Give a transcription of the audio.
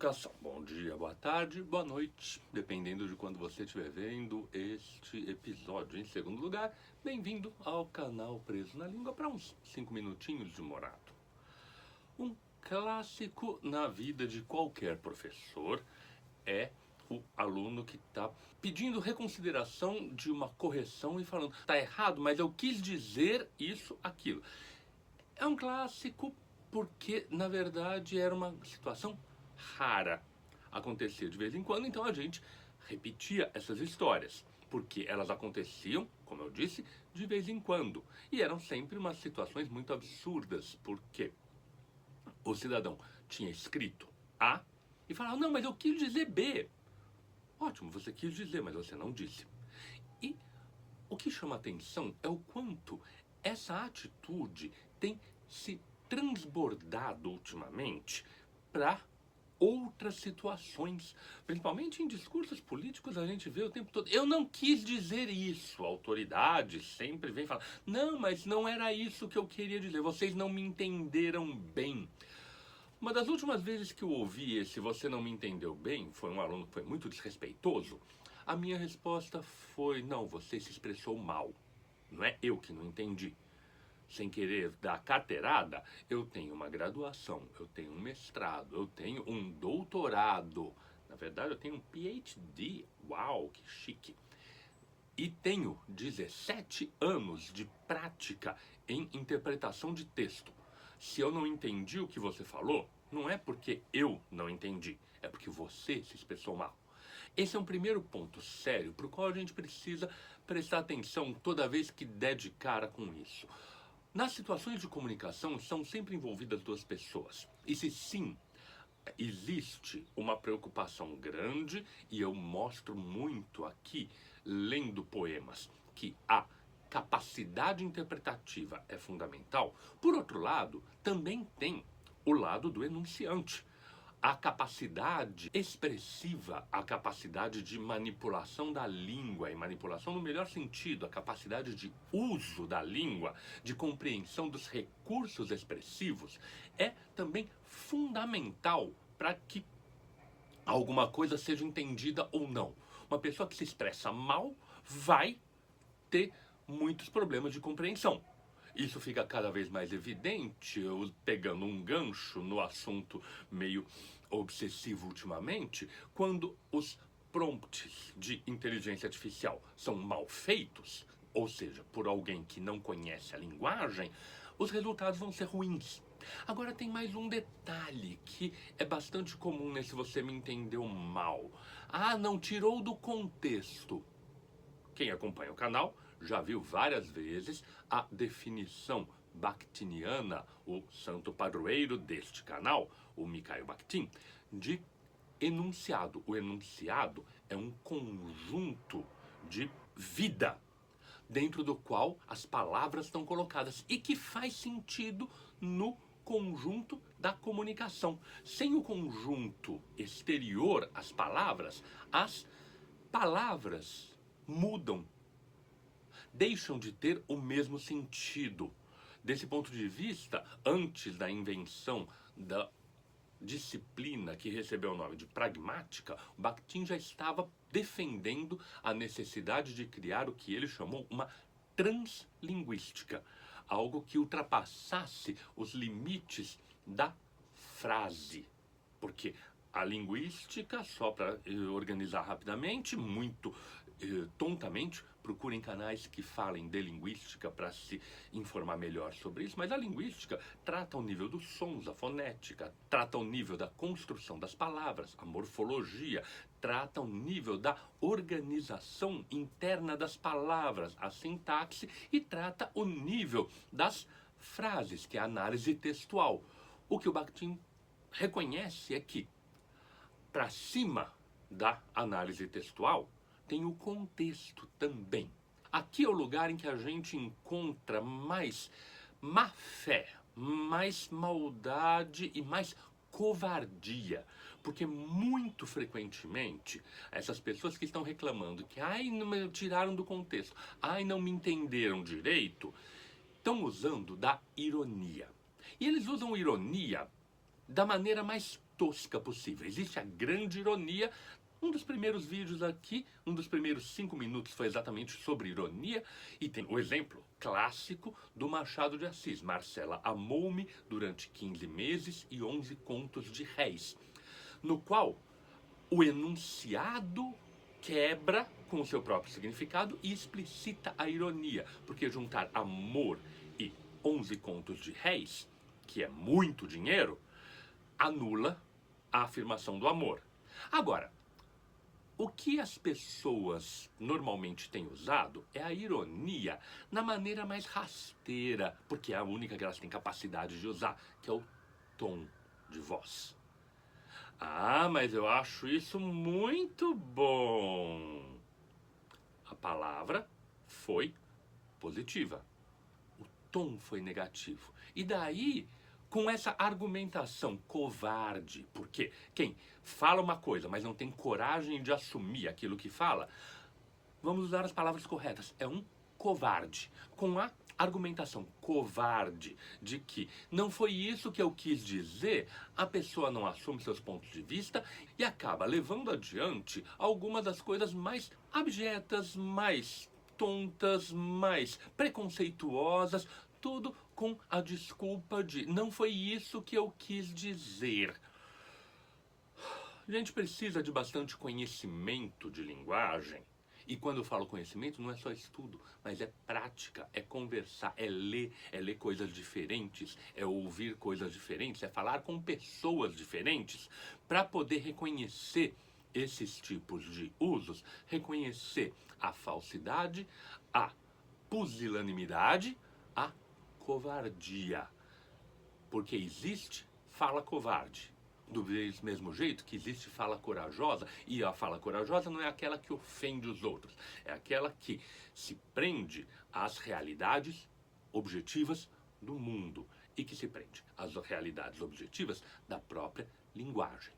educação. Bom dia, boa tarde, boa noite, dependendo de quando você estiver vendo este episódio. Em segundo lugar, bem-vindo ao canal Preso na Língua para uns 5 minutinhos de morato. Um clássico na vida de qualquer professor é o aluno que está pedindo reconsideração de uma correção e falando, tá errado, mas eu quis dizer isso, aquilo. É um clássico porque, na verdade, era uma situação rara. Acontecia de vez em quando, então a gente repetia essas histórias, porque elas aconteciam, como eu disse, de vez em quando. E eram sempre umas situações muito absurdas, porque o cidadão tinha escrito A e falava, não, mas eu quis dizer B. Ótimo, você quis dizer, mas você não disse. E o que chama atenção é o quanto essa atitude tem se transbordado ultimamente para outras situações, principalmente em discursos políticos. A gente vê o tempo todo, eu não quis dizer isso. A autoridade sempre vem falar, não, mas não era isso que eu queria dizer, vocês não me entenderam bem. Uma das últimas vezes que eu ouvi esse você não me entendeu bem, foi um aluno que foi muito desrespeitoso. A minha resposta foi, não, você se expressou mal, não é eu que não entendi. Sem querer dar carteirada, eu tenho uma graduação, eu tenho um mestrado, eu tenho um doutorado. Na verdade, eu tenho um PhD. Uau, que chique. E tenho 17 anos de prática em interpretação de texto. Se eu não entendi o que você falou, não é porque eu não entendi, é porque você se expressou mal. Esse é um primeiro ponto sério para o qual a gente precisa prestar atenção toda vez que der de cara com isso. Nas situações de comunicação são sempre envolvidas duas pessoas. E se sim, existe uma preocupação grande, e eu mostro muito aqui, lendo poemas, que a capacidade interpretativa é fundamental. Por outro lado, também tem o lado do enunciante. A capacidade expressiva, a capacidade de manipulação da língua, e manipulação no melhor sentido, a capacidade de uso da língua, de compreensão dos recursos expressivos, é também fundamental para que alguma coisa seja entendida ou não. Uma pessoa que se expressa mal vai ter muitos problemas de compreensão. Isso fica cada vez mais evidente, eu pegando um gancho no assunto meio obsessivo ultimamente, quando os prompts de inteligência artificial são mal feitos, ou seja, por alguém que não conhece a linguagem, os resultados vão ser ruins. Agora tem mais um detalhe que é bastante comum nesse você me entendeu mal. Ah, não tirou do contexto. Quem acompanha o canal já viu várias vezes a definição bakhtiniana, o santo padroeiro deste canal, o Mikhail Bakhtin, de enunciado. O enunciado é um conjunto de vida dentro do qual as palavras estão colocadas e que faz sentido no conjunto da comunicação. Sem o conjunto exterior às palavras mudam, deixam de ter o mesmo sentido. Desse ponto de vista, antes da invenção da disciplina que recebeu o nome de pragmática, Bakhtin já estava defendendo a necessidade de criar o que ele chamou uma translinguística, algo que ultrapassasse os limites da frase. Porque a linguística, só para organizar rapidamente, muito tontamente, procurem canais que falem de linguística para se informar melhor sobre isso, mas a linguística trata o nível dos sons, a fonética, trata o nível da construção das palavras, a morfologia, trata o nível da organização interna das palavras, a sintaxe, e trata o nível das frases, que é a análise textual. O que o Bakhtin reconhece é que, para cima da análise textual, tem o contexto também. Aqui é o lugar em que a gente encontra mais má fé, mais maldade e mais covardia. Porque muito frequentemente, essas pessoas que estão reclamando que não me tiraram do contexto, não me entenderam direito, estão usando da ironia. E eles usam ironia da maneira mais tosca possível. Existe a grande ironia. Um dos primeiros vídeos aqui, um dos primeiros 5 minutos foi exatamente sobre ironia, e tem o exemplo clássico do Machado de Assis. Marcela amou-me durante 15 meses e 11 contos de réis, no qual o enunciado quebra com o seu próprio significado e explicita a ironia, porque juntar amor e 11 contos de réis, que é muito dinheiro, anula a afirmação do amor. Agora, o que as pessoas normalmente têm usado é a ironia na maneira mais rasteira, porque é a única que elas têm capacidade de usar, que é o tom de voz. Ah, mas eu acho isso muito bom. A palavra foi positiva. O tom foi negativo. E daí, com essa argumentação covarde, porque quem fala uma coisa, mas não tem coragem de assumir aquilo que fala, vamos usar as palavras corretas, é um covarde. Com a argumentação covarde de que não foi isso que eu quis dizer, a pessoa não assume seus pontos de vista e acaba levando adiante algumas das coisas mais abjetas, mais tontas, mais preconceituosas, tudo com a desculpa de não foi isso que eu quis dizer. A gente precisa de bastante conhecimento de linguagem. E quando eu falo conhecimento, não é só estudo, mas é prática, é conversar, é ler coisas diferentes, é ouvir coisas diferentes, é falar com pessoas diferentes, para poder reconhecer esses tipos de usos, reconhecer a falsidade, a pusilanimidade, a covardia. Porque existe fala covarde. Do mesmo jeito que existe fala corajosa, e a fala corajosa não é aquela que ofende os outros, é aquela que se prende às realidades objetivas do mundo e que se prende às realidades objetivas da própria linguagem.